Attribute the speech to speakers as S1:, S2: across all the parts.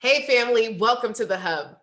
S1: Hey family, welcome to the Hub.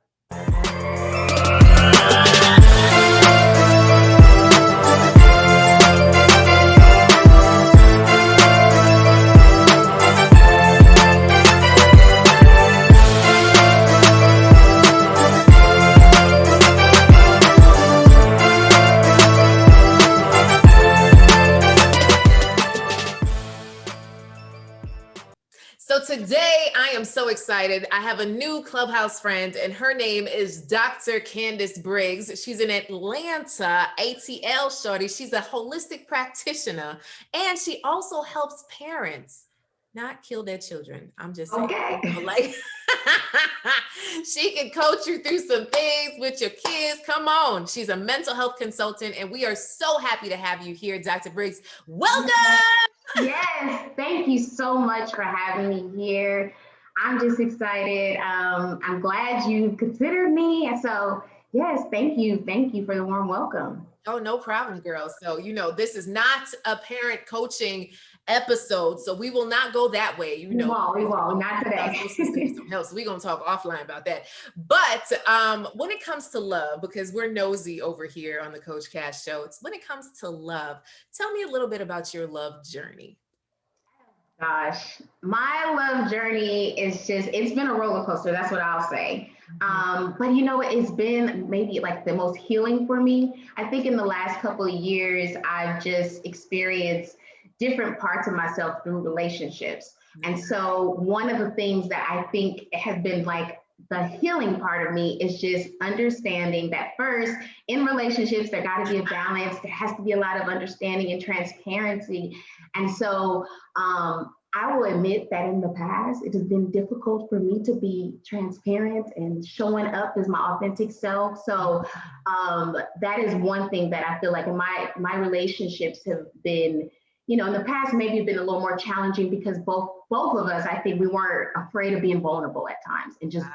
S1: So today I am so excited. I have a new Clubhouse friend and her name is Dr. Candyce Briggs. She's in Atlanta, ATL shorty. She's a holistic practitioner and she also helps parents not kill their children. I'm just saying,
S2: okay.
S1: like she can coach you through some things with your kids. Come on. She's a mental health consultant and we are so happy to have you here, Dr. Briggs. Welcome.
S2: Yes, thank you so much for having me here. I'm just excited. I'm glad you considered me. So, yes, thank you for the warm welcome.
S1: Oh, no problem, girl. So, this is not a parent coaching episode, so we will not go that way.
S2: We won't, not today.
S1: So we're gonna talk offline about that. But when it comes to love, because we're nosy over here on the Coach Cash Show, when it comes to love, tell me a little bit about your love journey.
S2: Gosh, my love journey it's been a roller coaster. That's what I'll say. But it's been maybe like the most healing for me. I think in the last couple of years, I've just experienced different parts of myself through relationships. And so one of the things that I think has been like the healing part of me is just understanding that first in relationships, there got to be a balance. There has to be a lot of understanding and transparency. And so I will admit that in the past, it has been difficult for me to be transparent and showing up as my authentic self. So that is one thing that I feel like in my relationships have been, in the past, maybe have been a little more challenging because both of us, I think we weren't afraid of being vulnerable at times and just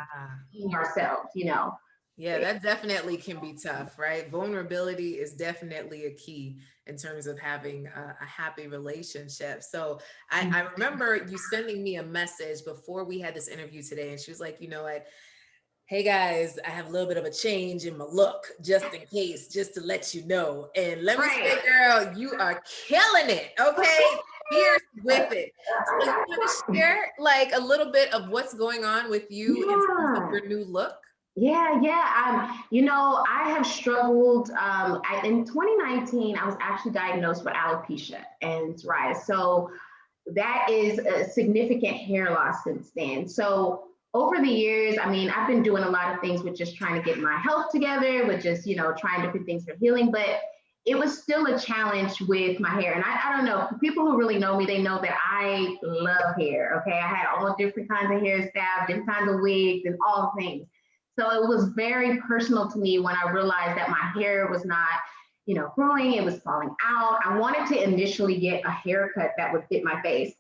S2: being ourselves,
S1: Yeah, that definitely can be tough, right? Vulnerability is definitely a key in terms of having a happy relationship. So I remember you sending me a message before we had this interview today, and she was like, you know what? Hey guys, I have a little bit of a change in my look, just in case, just to let you know. And let me say, girl, you are killing it. Okay. Fierce with it. So you want to share like a little bit of what's going on with you in terms of your new look?
S2: Yeah. I have struggled. In 2019, I was actually diagnosed with alopecia and psoriasis. So that is a significant hair loss since then. So over the years, I mean, I've been doing a lot of things with just trying to get my health together, with just, trying different things for healing, but it was still a challenge with my hair. And I don't know, for people who really know me, they know that I love hair. Okay. I had all different kinds of hairstyles, different kinds of wigs and all things. So it was very personal to me when I realized that my hair was not, growing, it was falling out. I wanted to initially get a haircut that would fit my face.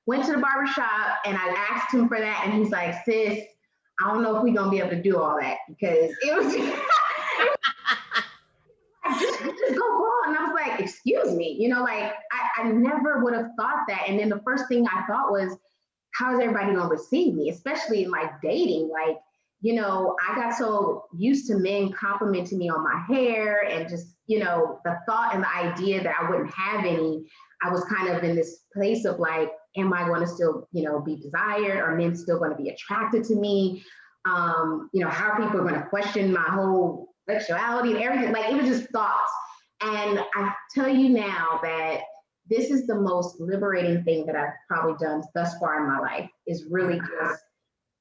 S2: Went to the barbershop and I asked him for that. And he's like, sis, I don't know if we're going to be able to do all that because it was just go bald. And I was like, excuse me, I never would have thought that. And then the first thing I thought was, how is everybody going to receive me, especially in like dating? Like, I got so used to men complimenting me on my hair and just, the thought and the idea that I wouldn't have any, I was kind of in this place of like, am I going to still, be desired? Are men still going to be attracted to me? How are people going to question my whole sexuality and everything? Like, it was just thoughts. And I tell you now that this is the most liberating thing that I've probably done thus far in my life is really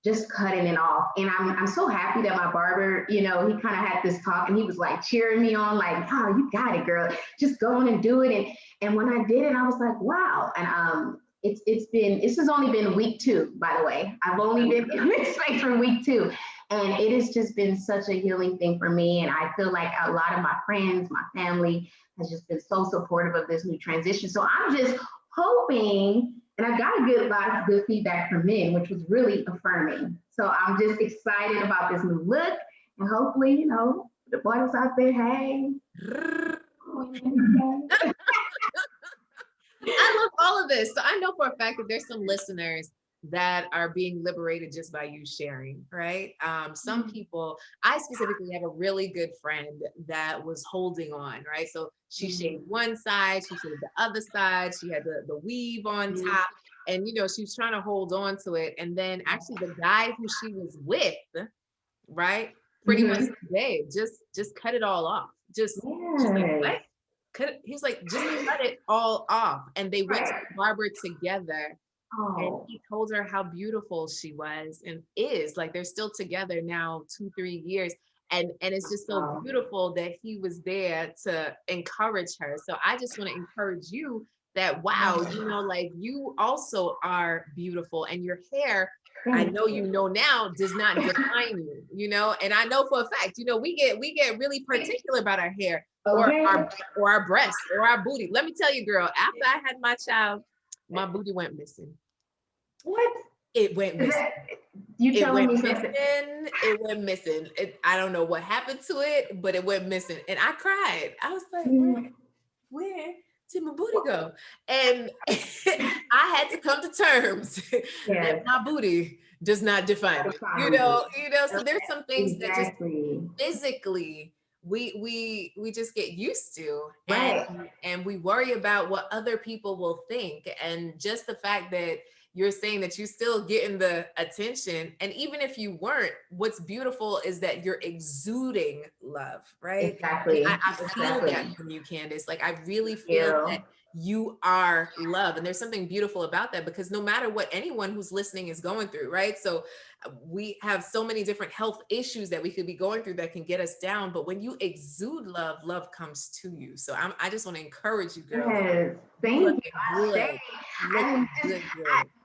S2: just cutting it off. And I'm so happy that my barber, he kind of had this talk and he was like cheering me on, like, oh, you got it, girl. Just go on and do it. And when I did it, I was like, wow. And this has only been week 2, by the way. I've only been in this space for week 2. And it has just been such a healing thing for me. And I feel like a lot of my friends, my family has just been so supportive of this new transition. So I'm just hoping, and I got a lot of good feedback from men, which was really affirming. So I'm just excited about this new look. And hopefully, the boys out there, hey.
S1: I love all of this. So I know for a fact that there's some listeners that are being liberated just by you sharing, right? Some people, I specifically have a really good friend that was holding on, right? So she shaved one side, she shaved the other side, she had the weave on top, and she was trying to hold on to it. And then actually the guy who she was with, right, pretty much
S2: Mhm.
S1: today just cut it all off. Just she's like,
S2: Yes.
S1: what? Cut it. He's like, just cut it all off. And they went to
S2: Right.
S1: the barber together, and
S2: Oh,
S1: he told her how beautiful she was and is. Like they're still together now 2-3 years. And it's just so
S2: wow.
S1: beautiful that he was there to encourage her. So I just want to encourage you that, wow, like you also are beautiful, and your hair, I
S2: Thank
S1: know
S2: you.
S1: now, does not define you, and I know for a fact, we get really particular about our hair, or
S2: Okay.
S1: our breasts or our booty. Let me tell you, girl, after I had my child, my booty went missing.
S2: What
S1: It went
S2: is
S1: missing.
S2: that? You
S1: It
S2: telling
S1: went
S2: me something?
S1: missing. It went missing. I don't know what happened to it, but it went missing. And I cried. I was like,
S2: Mm,
S1: where did my booty go? And I had to come to terms that
S2: yes.
S1: my booty does not define me.
S2: Define me.
S1: So there's some things that just
S2: Exactly.
S1: physically we just get used to, and
S2: Right.
S1: we worry about what other people will think. And just the fact that you're saying that you're still getting the attention, and even if you weren't, what's beautiful is that you're exuding love, right? And
S2: Exactly.
S1: I feel
S2: Exactly.
S1: that from you, Candice. Like I really feel
S2: You.
S1: that you are love, and there's something beautiful about that, because no matter what anyone who's listening is going through, right? So we have so many different health issues that we could be going through that can get us down, but when you exude love, love comes to you. So I just want to encourage you, girl.
S2: Yes.
S1: You
S2: Thank you.
S1: looking
S2: Ashe.
S1: good. Looking good.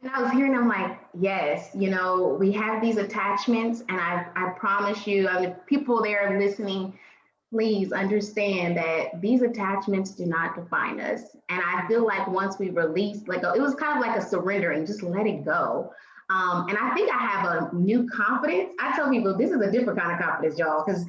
S2: When I was hearing, I'm like, yes, we have these attachments, and I promise you, people there listening, please understand that these attachments do not define us. And I feel like once we release, it was kind of like a surrendering, just let it go. And I think I have a new confidence. I tell people this is a different kind of confidence, y'all, because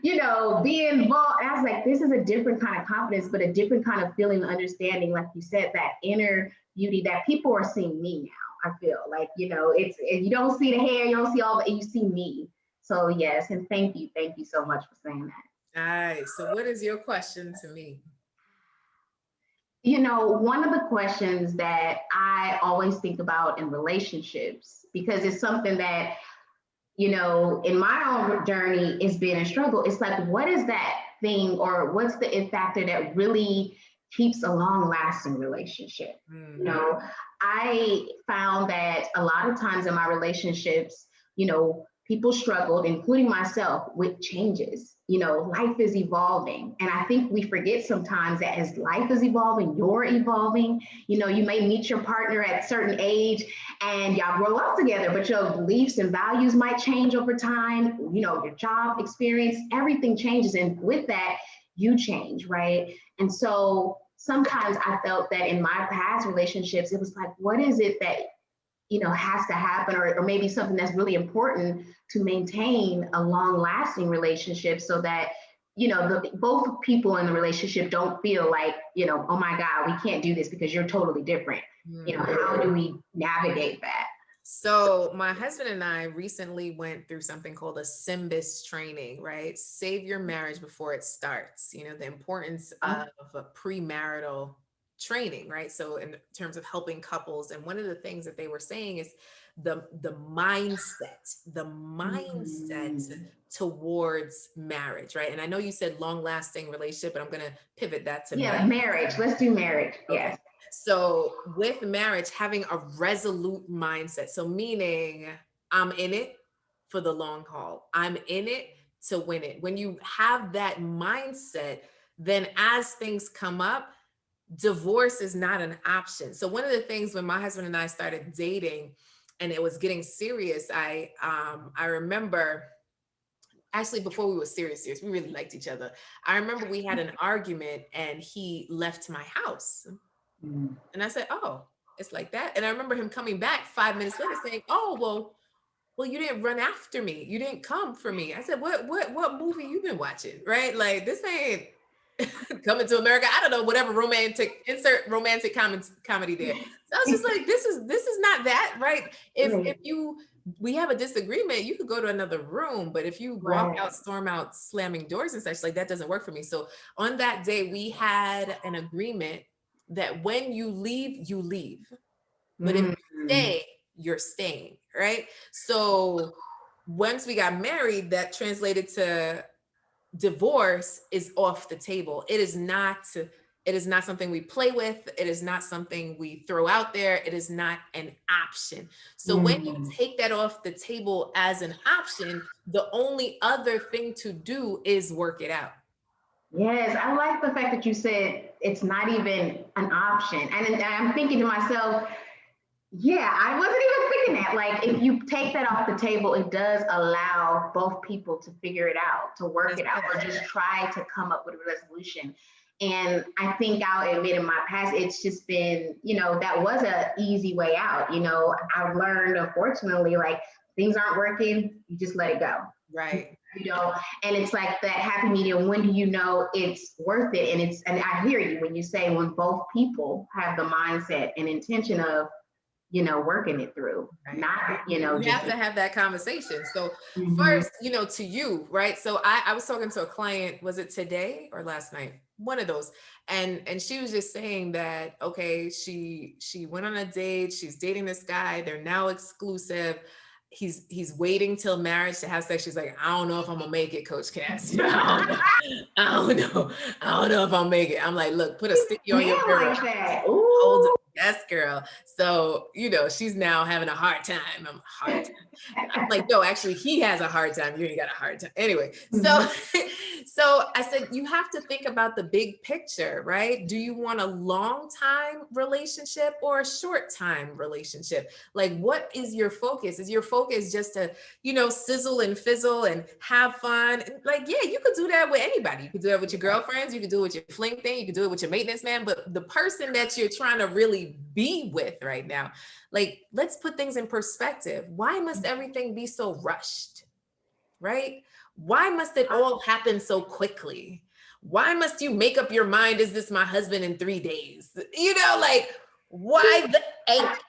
S2: being involved. And I was like, this is a different kind of confidence, but a different kind of feeling, understanding, like you said, that inner beauty that people are seeing me now. I feel like, it's, if you don't see the hair, you don't see all the, you see me. So yes, and thank you. Thank you so much for saying that.
S1: All right. So what is your question to me?
S2: One of the questions that I always think about in relationships, because it's something that in my own journey, it's been a struggle. It's like, what is that thing, or what's the it factor that really keeps a long lasting relationship? I found that a lot of times in my relationships, people struggled, including myself, with changes. Life is evolving. And I think we forget sometimes that as life is evolving, you're evolving. You may meet your partner at a certain age and y'all grow up together, but your beliefs and values might change over time. Your job experience, everything changes. And with that, you change, right? And so sometimes I felt that in my past relationships, it was like, what is it that has to happen, or maybe something that's really important to maintain a long lasting relationship, so that both people in the relationship don't feel like, oh my God, we can't do this because you're totally different. How do we navigate that?
S1: So my husband and I recently went through something called a Symbis training, right? Save your marriage before it starts. The importance of a premarital training, right? So in terms of helping couples, and one of the things that they were saying is the mindset towards marriage, right? And I know you said long lasting relationship, but I'm going to pivot that to
S2: marriage. Let's do marriage.
S1: Okay.
S2: Yes.
S1: So with marriage, having a resolute mindset. So meaning I'm in it for the long haul. I'm in it to win it. When you have that mindset, then as things come up, divorce is not an option. So one of the things when my husband and I started dating and it was getting serious, I remember, actually before we were serious, we really liked each other. I remember we had an argument and he left my house. And I said, oh, it's like that. And I remember him coming back 5 minutes later saying, oh, well, you didn't run after me. You didn't come for me. I said, what movie you been watching? Right? Like this ain't, Coming to America, I don't know, whatever romantic, insert romantic comedy there. So I was just like, this is not that, right? If we have a disagreement, you could go to another room, but if you walk out, storm out, slamming doors and such, like that doesn't work for me. So on that day, we had an agreement that when you leave, you leave. But if you stay, you're staying, right? So once we got married, that translated to divorce is off the table. It is not something we play with. It is not something we throw out there. It is not an option. So when you take that off the table as an option, the only other thing to do is work it out.
S2: Yes, I like the fact that you said it's not even an option. And I'm thinking to myself, yeah, I wasn't even thinking that. Like, if you take that off the table, it does allow both people to figure it out, to work it out, or just try to come up with a resolution. And I think I'll admit in my past, it's just been, that was an easy way out. I've learned, unfortunately, like things aren't working, you just let it go.
S1: Right.
S2: And it's like that happy medium. When do you know it's worth it? And I hear you when you say when both people have the mindset and intention of, working it through, right. Not,
S1: you have to have that conversation. So first, to you, right? So I was talking to a client, was it today or last night? One of those. And she was just saying that, okay, she went on a date. She's dating this guy. They're now exclusive. He's waiting till marriage to have sex. She's like, I don't know if I'm gonna make it, Coach Cass. I don't know if I'll make it. I'm like, look, put a sticky on your girl.
S2: Like
S1: hold it. Yes, girl. So, she's now having a hard time. I'm like, no, actually, he has a hard time. You ain't got a hard time. Anyway, so I said, you have to think about the big picture, right? Do you want a long time relationship or a short time relationship? Like, what is your focus? Is your focus just to, sizzle and fizzle and have fun? Like, yeah, you could do that with anybody. You could do that with your girlfriends. You could do it with your fling thing. You could do it with your maintenance man. But the person that you're trying to really be with right now, like, let's put things in perspective. Why must everything be so rushed, right? Why must it all happen so quickly? Why must you make up your mind, is this my husband in 3 days? Like, why the angst?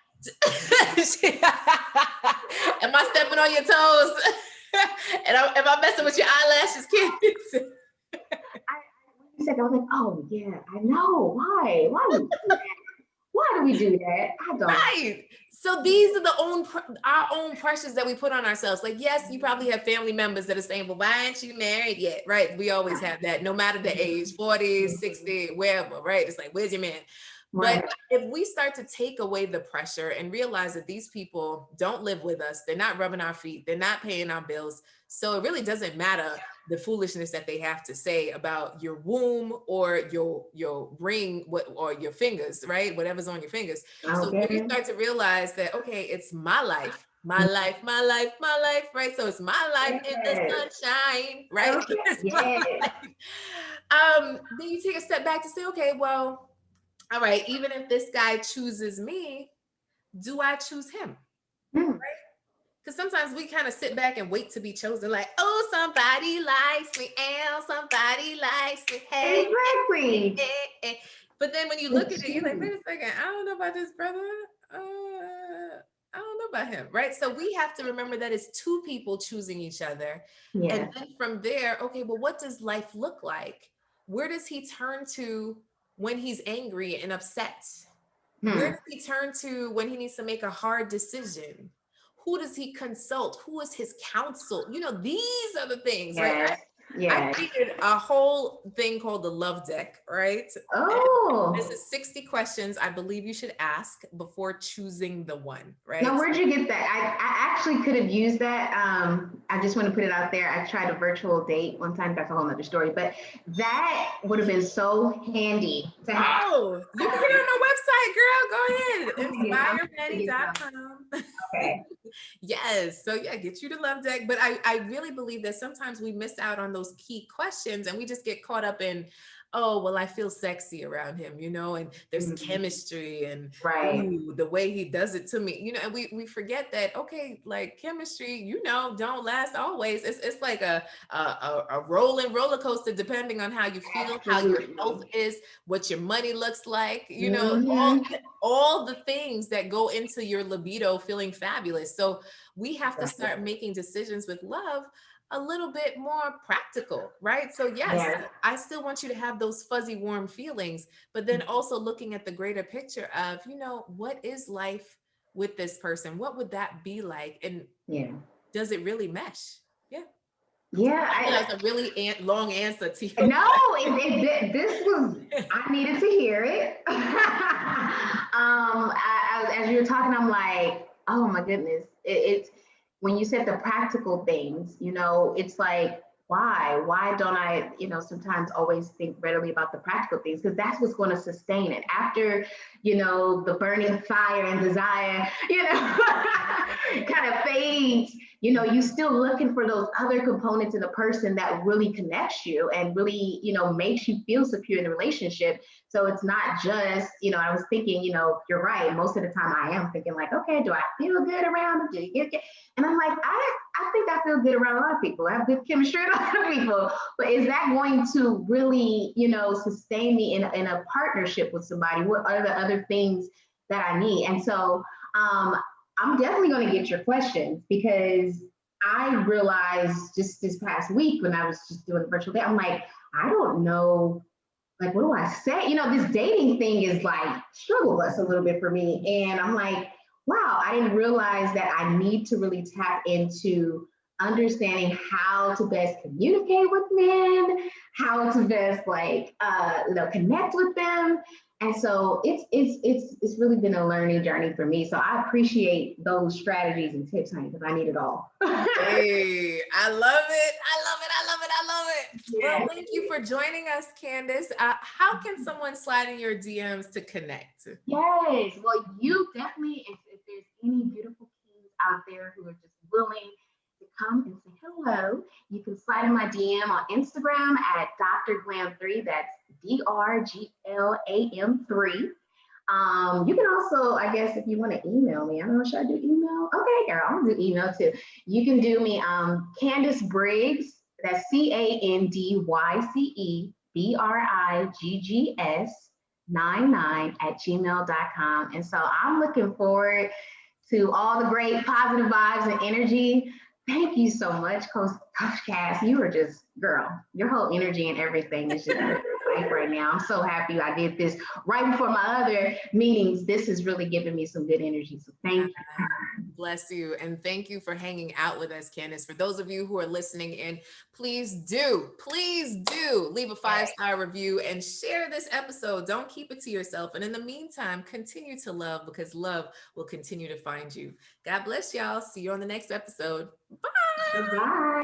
S1: Am I stepping on your toes? And am I messing with your eyelashes, kids?
S2: I was like, oh yeah, I know. Why? Why do we do that? I don't.
S1: Right. So these are our own pressures that we put on ourselves. Like, yes, you probably have family members that are saying, well, why aren't you married yet? Right. We always have that, no matter the age, 40, 60, wherever, right? It's like, where's your man? Right. But if we start to take away the pressure and realize that these people don't live with us, they're not rubbing our feet, they're not paying our bills. So it really doesn't matter the foolishness that they have to say about your womb or your ring, or your fingers, right? Whatever's on your fingers. Okay. So when you start to realize that, okay, it's my life, my life, right? So it's my life in the sunshine, right? Okay. Then you take a step back to say, okay, well, all right, even if this guy chooses me, do I choose him? Right? Because sometimes we kind of sit back and wait to be chosen, like, oh, somebody likes me, and somebody likes me. Hey,
S2: exactly.
S1: Hey. But then when you look at it, you're like, wait a second, I don't know about this brother. I don't know about him, right? So we have to remember that it's two people choosing each other. Yeah. And then from there, okay, well, what does life look like? Where does he turn to when he's angry and upset? Where does he turn to when he needs to make a hard decision? Who does he consult? Who is his counsel? These are the things, right? I created a whole thing called the love deck, right? Oh. And this is 60 questions I believe you should ask before choosing the one, right?
S2: Now, where'd you get that? I actually could have used that. I just want to put it out there. I tried a virtual date one time. That's a whole nother story, but that would have been so handy to have.
S1: Oh, you can get it on my website, girl. Go ahead. InspireMaddie.com.
S2: Okay.
S1: Yes. So yeah, get you the love deck. But I really believe that sometimes we miss out on those key questions and we just get caught up in oh, well, I feel sexy around him, and there's
S2: Mhm.
S1: chemistry and
S2: Right.
S1: ooh, the way he does it to me, and we forget that, okay, like chemistry, don't last always. It's like a rolling roller coaster depending on how you feel, how your health
S2: Absolutely.
S1: is, what your money looks like,
S2: Hmm.
S1: all the things that go into your libido feeling fabulous. So we have to start making decisions with love a little bit more practical, right? So yes,
S2: Yes.
S1: I still want you to have those fuzzy warm feelings, but then also looking at the greater picture of, what is life with this person? What would that be like? And
S2: Yeah.
S1: does it really mesh? Yeah.
S2: Yeah.
S1: I know that's a really long answer to your
S2: No, this was,
S1: question.
S2: I needed to hear it. As you were talking, I'm like, oh my goodness. It's when you said the practical things, it's like, why don't I, sometimes always think readily about the practical things, because that's what's going to sustain it after, the burning fire and desire, kind of fades. You still looking for those other components in the person that really connects you and really, makes you feel secure in the relationship. So it's not just, I was thinking, you're right. Most of the time I am thinking like, okay, do I feel good around them? Do you get? And I'm like, I think I feel good around a lot of people. I have good chemistry with a lot of people. But is that going to really, sustain me in a partnership with somebody? What are the other things that I need? And so um, I'm definitely going to get your questions, because I realized just this past week when I was just doing a virtual day, I'm like, I don't know, like, what do I say? This dating thing is like struggle bus a little bit for me. And I'm like, wow, I didn't realize that I need to really tap into understanding how to best communicate with men, how to best like connect with them. And so it's really been a learning journey for me. So I appreciate those strategies and tips, honey, because I need it all.
S1: Hey, I love it. I love it. I love it. I love it. Well,
S2: Yeah.
S1: thank you for joining us, Candice. How can someone slide in your DMs to connect?
S2: Yes. Well, you definitely, if there's any beautiful kings out there who are just willing to come and say hello, you can slide in my DM on Instagram at Dr. Glam3. That's DRGLAM3. You can also, I guess, if you want to email me, I don't know, should I do email? Okay, girl, I'll do email too. You can do me, Candice Briggs. That's CandyceBriggs 99 at gmail.com. And so I'm looking forward to all the great positive vibes and energy. Thank you so much, Coach Cass. You are just, girl, your whole energy and everything is just life right now. I'm so happy I did this right before my other meetings. This is really giving me some good energy. So thank you.
S1: Bless you. And thank you for hanging out with us, Candice. For those of you who are listening in, please do leave a 5-star review and share this episode. Don't keep it to yourself. And in the meantime, continue to love, because love will continue to find you. God bless y'all. See you on the next episode. Bye.
S2: Bye.